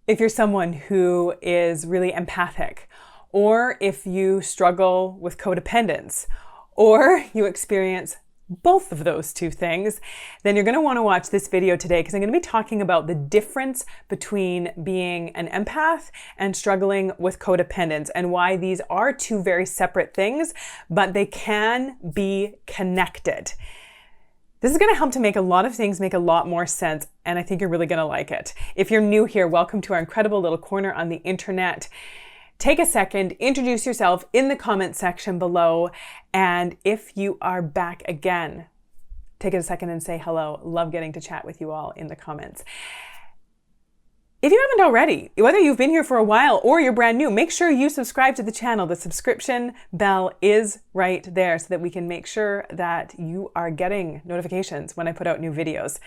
if you're someone who is really empathic, or if you struggle with codependence, or you experience both of those two things, then you're going to want to watch this video today, because I'm going to be talking about the difference between being an empath and struggling with codependence, and why these are two very separate things, but they can be connected. This is going to help to make a lot of things make a lot more sense, and I think you're really going to like it. If you're new here, welcome to our incredible little corner on the internet. Take a second, introduce yourself in the comment section below, and if you are back again, take a second and say hello. Love getting to chat with you all in the comments. If you haven't already, whether you've been here for a while or you're brand new, make sure you subscribe to the channel. The subscription bell is right there so that we can make sure that you are getting notifications when I put out new videos.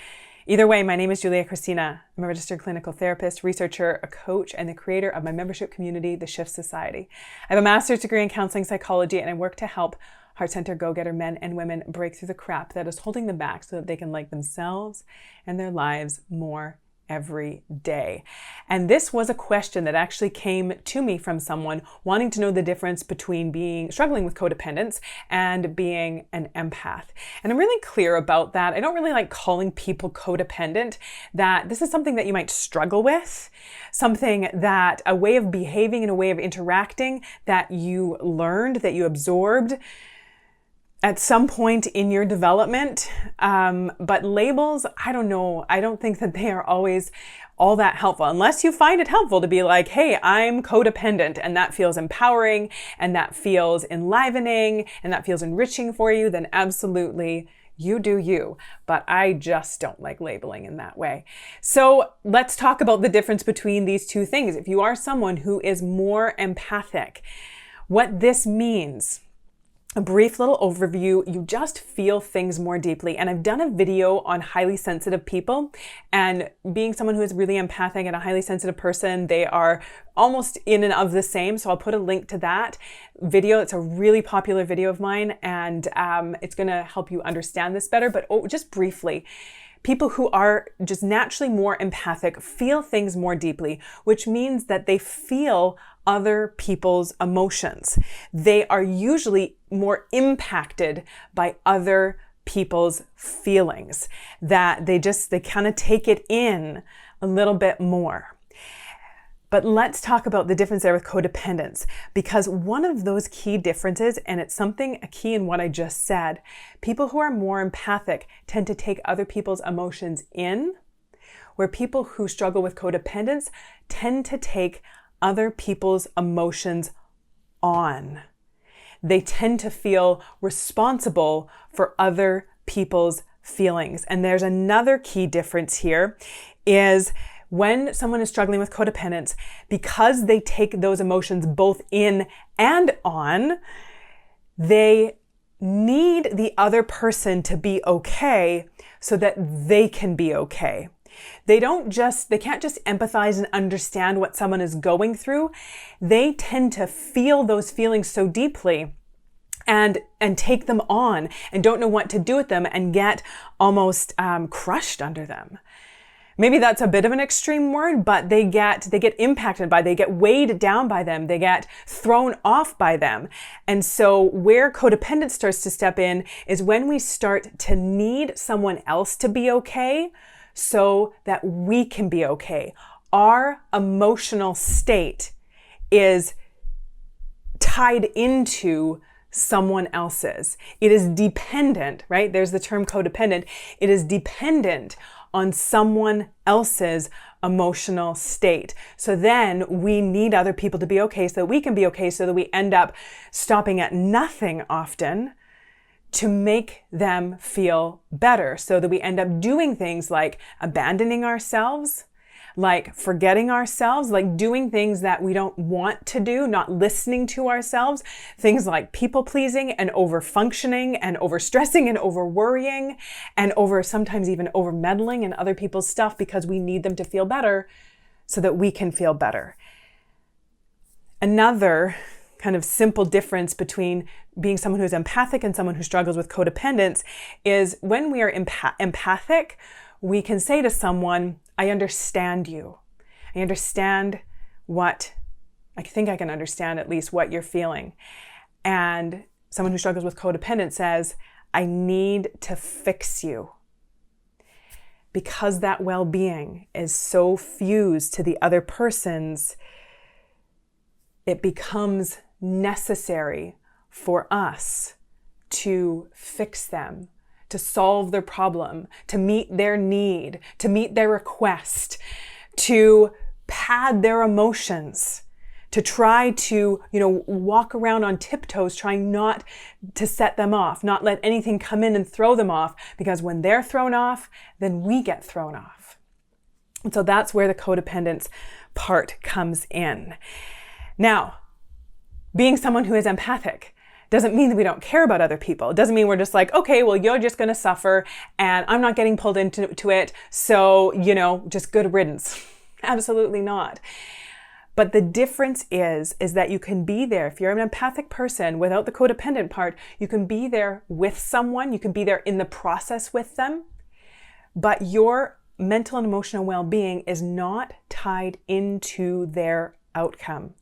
Either way, my name is Kristina. I'm a registered clinical therapist, researcher, a coach, and the creator of my membership community, the Shift Society. I have a master's degree in counseling psychology, and I work to help heart-centered go-getter men and women break through the crap that is holding them back so that they can like themselves and their lives more every day. And this was a question that actually came to me from someone wanting to know the difference between struggling with codependence and being an empath. And I'm really clear about that. I don't really like calling people codependent, that this is something that you might struggle with, something that a way of behaving and a way of interacting that you learned, that you absorbed at some point in your development. But labels, I don't know. I don't think that they are always all that helpful, unless you find it helpful to be like, hey, I'm codependent, and that feels empowering, and that feels enlivening, and that feels enriching for you, then absolutely, you do you. But I just don't like labeling in that way. So let's talk about the difference between these two things. If you are someone who is more empathic, what this means, a brief little overview, you just feel things more deeply. And I've done a video on highly sensitive people, and being someone who is really empathic and a highly sensitive person, they are almost in and of the same. So I'll put a link to that video. It's a really popular video of mine, and it's going to help you understand this better. But just briefly, people who are just naturally more empathic feel things more deeply, which means that they feel other people's emotions. They are usually more impacted by other people's feelings, that they kind of take it in a little bit more. But let's talk about the difference there with codependence, because one of those key differences, and it's a key in what I just said, people who are more empathic tend to take other people's emotions in, where people who struggle with codependence tend to take other people's emotions on. They tend to feel responsible for other people's feelings. And there's another key difference here, is when someone is struggling with codependence, because they take those emotions both in and on, they need the other person to be okay so that they can be okay. They can't just empathize and understand what someone is going through. They tend to feel those feelings so deeply and take them on and don't know what to do with them and get almost crushed under them. Maybe that's a bit of an extreme word, but they get impacted by, they get weighed down by them, they get thrown off by them. And so where codependence starts to step in is when we start to need someone else to be okay so that we can be okay. Our emotional state is tied into someone else's. It is dependent, right? There's the term codependent. It is dependent on someone else's emotional state. So then we need other people to be okay so that we can be okay, so that we end up stopping at nothing often to make them feel better, so that we end up doing things like abandoning ourselves, like forgetting ourselves, like doing things that we don't want to do, not listening to ourselves, things like people pleasing and over functioning and over stressing and over worrying and sometimes even over meddling in other people's stuff because we need them to feel better so that we can feel better. Another kind of simple difference between being someone who's empathic and someone who struggles with codependence is when we are empathic, we can say to someone, I understand you. I think I can understand at least what you're feeling. And someone who struggles with codependence says, I need to fix you. Because that well-being is so fused to the other person's, it becomes necessary for us to fix them, to solve their problem, to meet their need, to meet their request, to pad their emotions, to try to, walk around on tiptoes, trying not to set them off, not let anything come in and throw them off, because when they're thrown off, then we get thrown off. And so that's where the codependence part comes in. Now, being someone who is empathic doesn't mean that we don't care about other people. It doesn't mean we're just like, okay, well, you're just going to suffer and I'm not getting pulled into it. So, just good riddance. Absolutely not. But the difference is that you can be there. If you're an empathic person without the codependent part, you can be there with someone. You can be there in the process with them. But your mental and emotional well-being is not tied into their outcome.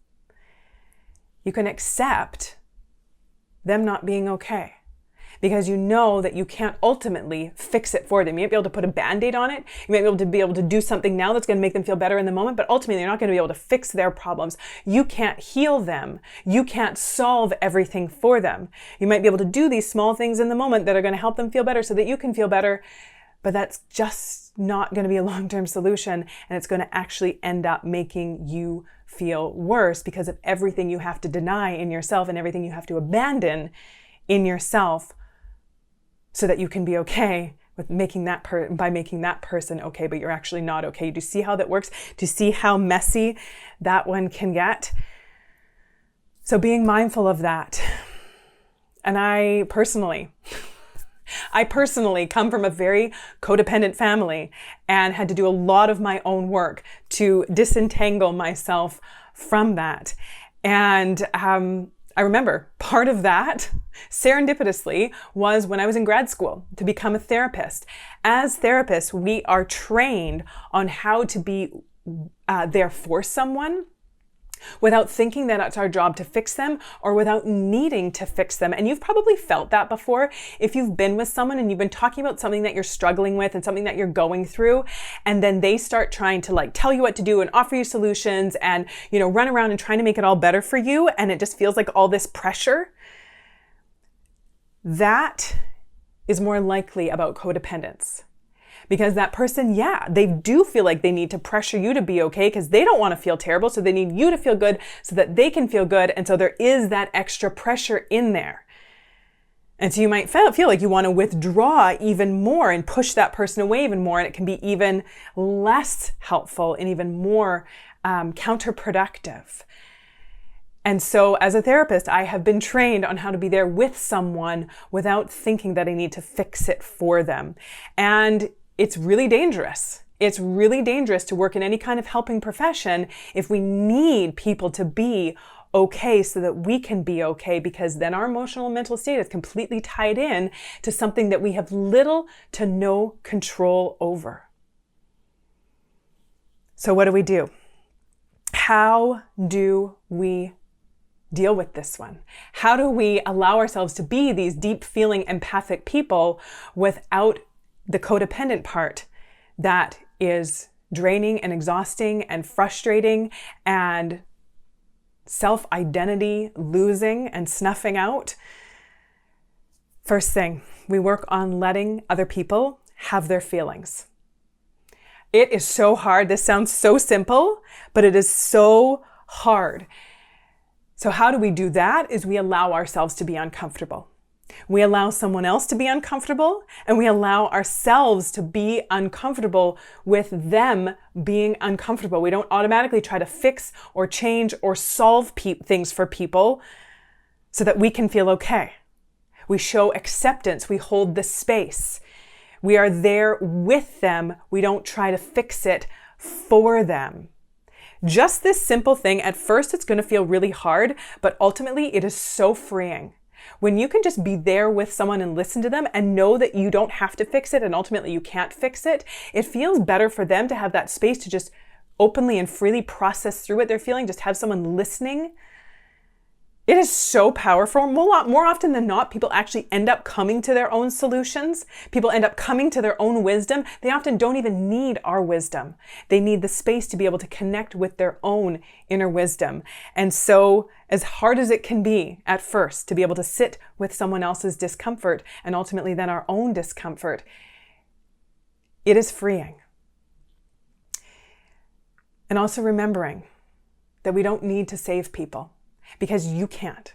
You can accept them not being okay, because you know that you can't ultimately fix it for them. You might be able to put a Band-Aid on it. You might be able to do something now that's going to make them feel better in the moment, but ultimately you're not going to be able to fix their problems. You can't heal them. You can't solve everything for them. You might be able to do these small things in the moment that are going to help them feel better so that you can feel better, but that's just not going to be a long-term solution, and it's going to actually end up making you feel worse because of everything you have to deny in yourself and everything you have to abandon in yourself so that you can be okay with making that person okay, but you're actually not okay. Do you see how that works? Do you see how messy that one can get? So being mindful of that. And I personally come from a very codependent family and had to do a lot of my own work to disentangle myself from that. And I remember part of that, serendipitously, was when I was in grad school to become a therapist. As therapists, we are trained on how to be there for someone without thinking that it's our job to fix them or without needing to fix them. And you've probably felt that before. If you've been with someone and you've been talking about something that you're struggling with and something that you're going through, and then they start trying to tell you what to do and offer you solutions and, run around and trying to make it all better for you. And it just feels like all this pressure. That is more likely about codependence. Because that person, they do feel like they need to pressure you to be okay because they don't want to feel terrible. So they need you to feel good so that they can feel good. And so there is that extra pressure in there. And so you might feel like you want to withdraw even more and push that person away even more. And it can be even less helpful and even more counterproductive. And so as a therapist, I have been trained on how to be there with someone without thinking that I need to fix it for them. And it's really dangerous. It's really dangerous to work in any kind of helping profession if we need people to be okay so that we can be okay, because then our emotional and mental state is completely tied in to something that we have little to no control over. So what do? How do we deal with this one? How do we allow ourselves to be these deep feeling empathic people without the codependent part that is draining and exhausting and frustrating and self-identity losing and snuffing out? First thing, we work on letting other people have their feelings. It is so hard. This sounds so simple, but it is so hard. So how do we do that? Is we allow ourselves to be uncomfortable. We allow someone else to be uncomfortable, and we allow ourselves to be uncomfortable with them being uncomfortable. We don't automatically try to fix or change or solve things for people so that we can feel okay. We show acceptance. We hold the space. We are there with them. We don't try to fix it for them. Just this simple thing, at first it's going to feel really hard, but ultimately it is so freeing. When you can just be there with someone and listen to them and know that you don't have to fix it and ultimately you can't fix it, it feels better for them to have that space to just openly and freely process through what they're feeling, just have someone listening, it is so powerful. More often than not, people actually end up coming to their own solutions. People end up coming to their own wisdom. They often don't even need our wisdom. They need the space to be able to connect with their own inner wisdom. And so, as hard as it can be at first to be able to sit with someone else's discomfort and ultimately then our own discomfort, it is freeing. And also remembering that we don't need to save people. Because you can't.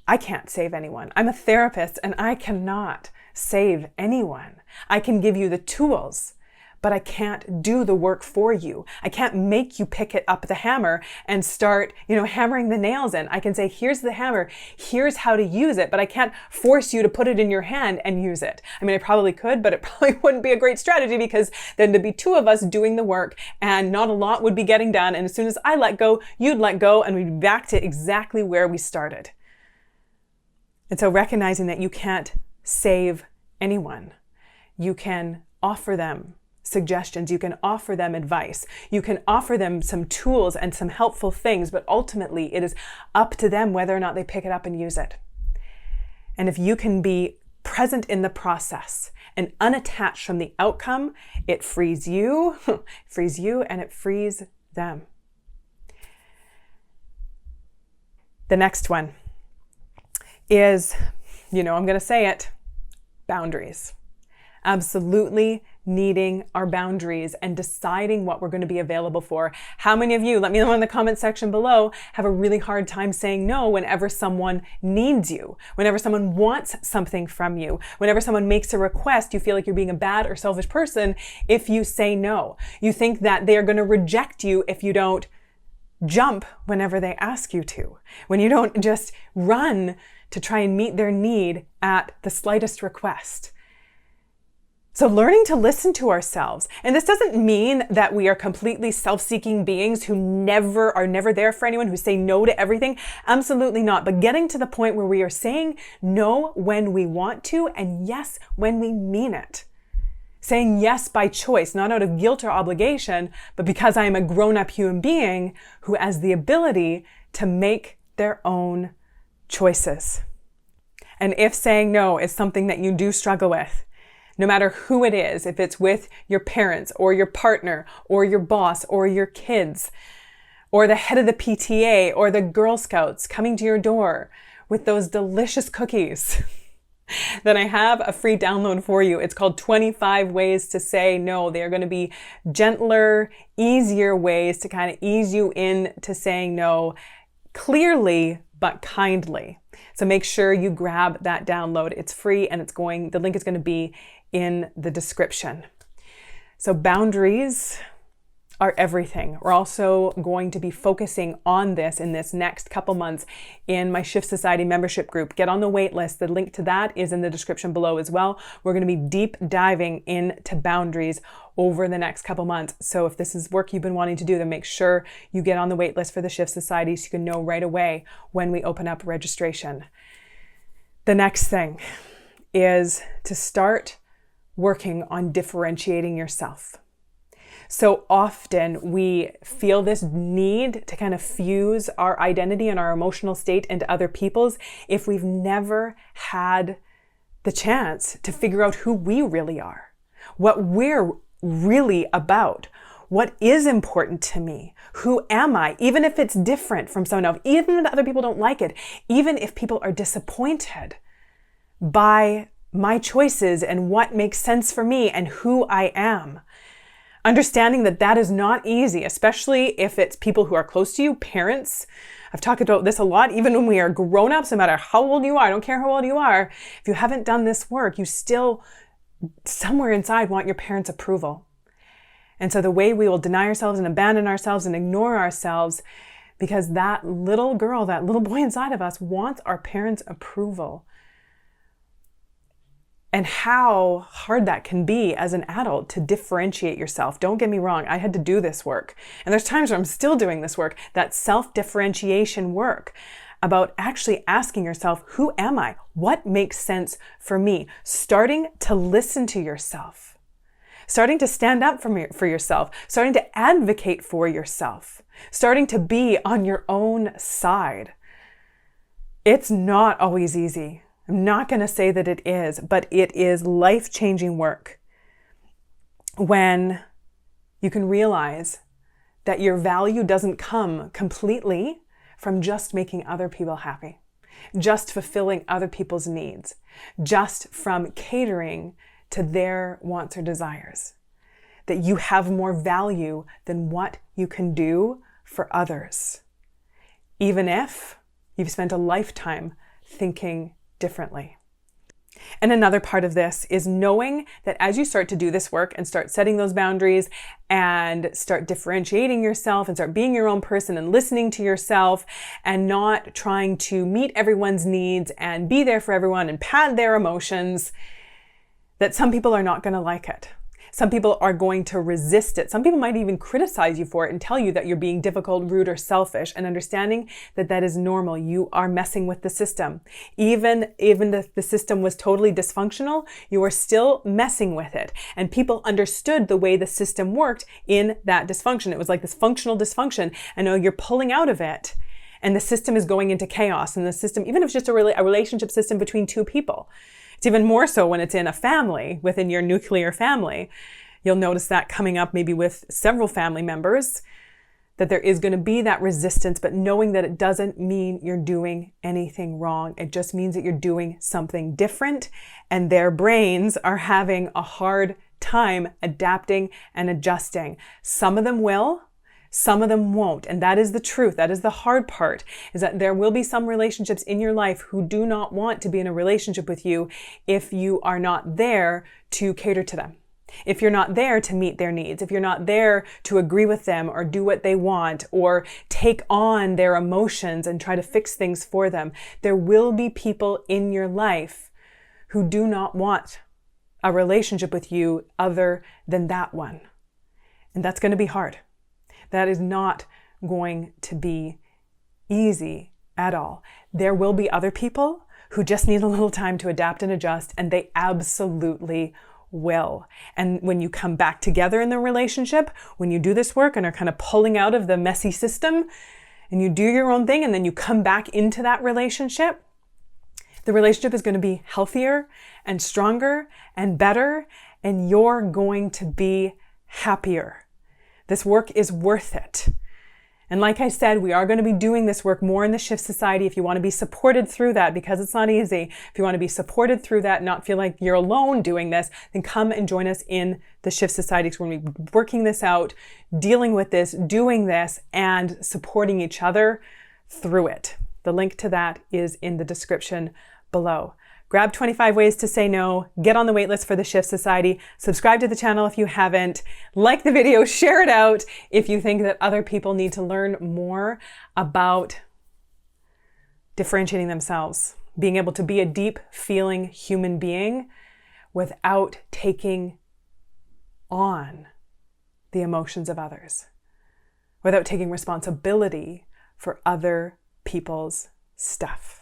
I can't save anyone. I'm a therapist and I cannot save anyone. I can give you the tools, but I can't do the work for you. I can't make you pick it up the hammer and start, hammering the nails in. I can say, here's the hammer, here's how to use it, but I can't force you to put it in your hand and use it. I mean, I probably could, but it probably wouldn't be a great strategy because then there'd be two of us doing the work and not a lot would be getting done. And as soon as I let go, you'd let go and we'd be back to exactly where we started. And so recognizing that you can't save anyone, you can offer them suggestions, you can offer them advice, you can offer them some tools and some helpful things, but ultimately it is up to them whether or not they pick it up and use it. And if you can be present in the process and unattached from the outcome, it frees you, and it frees them. The next one is, I'm going to say it, boundaries. Absolutely needing our boundaries and deciding what we're going to be available for. How many of you, let me know in the comment section below, have a really hard time saying no whenever someone needs you, whenever someone wants something from you, whenever someone makes a request, you feel like you're being a bad or selfish person if you say no. You think that they are going to reject you if you don't jump whenever they ask you to, when you don't just run to try and meet their need at the slightest request. So learning to listen to ourselves. And this doesn't mean that we are completely self-seeking beings who are never there for anyone, who say no to everything. Absolutely not. But getting to the point where we are saying no when we want to and yes when we mean it. Saying yes by choice, not out of guilt or obligation, but because I am a grown-up human being who has the ability to make their own choices. And if saying no is something that you do struggle with, no matter who it is, if it's with your parents or your partner or your boss or your kids or the head of the PTA or the Girl Scouts coming to your door with those delicious cookies, then I have a free download for you. It's called 25 Ways to Say No. They are going to be gentler, easier ways to kind of ease you into saying no clearly but kindly. So make sure you grab that download. It's free and the link is going to be in the description. So boundaries are everything. We're also going to be focusing on this in this next couple months in my Shift Society membership group. Get on the wait list. The link to that is in the description below as well. We're going to be deep diving into boundaries over the next couple months. So if this is work you've been wanting to do, then make sure you get on the wait list for the Shift Society so you can know right away when we open up registration. The next thing is to start working on differentiating yourself. So often we feel this need to kind of fuse our identity and our emotional state into other people's if we've never had the chance to figure out who we really are, what we're really about, what is important to me, who am I, even if it's different from someone else, even if other people don't like it, even if people are disappointed by my choices and what makes sense for me and who I am. Understanding that that is not easy, especially if it's people who are close to you, parents. I've talked about this a lot, even when we are grown-ups, no matter how old you are, I don't care how old you are, if you haven't done this work, you still somewhere inside want your parents' approval. And so the way we will deny ourselves and abandon ourselves and ignore ourselves, because that little girl, that little boy inside of us wants our parents' approval. And how hard that can be as an adult to differentiate yourself. Don't get me wrong, I had to do this work. And there's times where I'm still doing this work, that self-differentiation work, about actually asking yourself, who am I? What makes sense for me? Starting to listen to yourself. starting to stand up for yourself, starting to advocate for yourself, starting to be on your own side. It's not always easy. I'm not going to say that it is, but it is life-changing work when you can realize that your value doesn't come completely from just making other people happy, just fulfilling other people's needs, just from catering to their wants or desires. That you have more value than what you can do for others, even if you've spent a lifetime thinking differently. And another part of this is knowing that as you start to do this work and start setting those boundaries and start differentiating yourself and start being your own person and listening to yourself and not trying to meet everyone's needs and be there for everyone and pad their emotions, that some people are not going to like it. Some people are going to resist it. Some people might even criticize you for it and tell you that you're being difficult, rude, or selfish, and understanding that that is normal. You are messing with the system. Even if the system was totally dysfunctional, you are still messing with it. And people understood the way the system worked in that dysfunction. It was like this functional dysfunction. And now you're pulling out of it, and the system is going into chaos. And the system, even if it's just a relationship system between two people, it's even more so when it's in a family, within your nuclear family. You'll notice that coming up maybe with several family members, that there is going to be that resistance, but knowing that it doesn't mean you're doing anything wrong. It just means that you're doing something different, and their brains are having a hard time adapting and adjusting. Some of them will. Some of them won't. And that is the truth. That is the hard part, is that there will be some relationships in your life who do not want to be in a relationship with you if you are not there to cater to them. If you're not there to meet their needs, if you're not there to agree with them or do what they want or take on their emotions and try to fix things for them, there will be people in your life who do not want a relationship with you other than that one. And that's going to be hard. That is not going to be easy at all. There will be other people who just need a little time to adapt and adjust, and they absolutely will. And when you come back together in the relationship, when you do this work and are kind of pulling out of the messy system and you do your own thing and then you come back into that relationship, the relationship is going to be healthier and stronger and better, and you're going to be happier. This work is worth it. And like I said, we are going to be doing this work more in the Shift Society. If you want to be supported through that, because it's not easy, if you want to be supported through that and not feel like you're alone doing this, then come and join us in the Shift Society. We're going to be working this out, dealing with this, doing this, and supporting each other through it. The link to that is in the description below. Grab 25 ways to say no, get on the waitlist for the Shift Society, subscribe to the channel if you haven't, like the video, share it out if you think that other people need to learn more about differentiating themselves, being able to be a deep feeling human being without taking on the emotions of others, without taking responsibility for other people's stuff.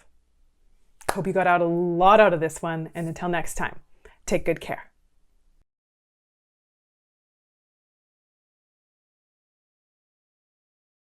Hope you got a lot out of this one, and until next time, take good care.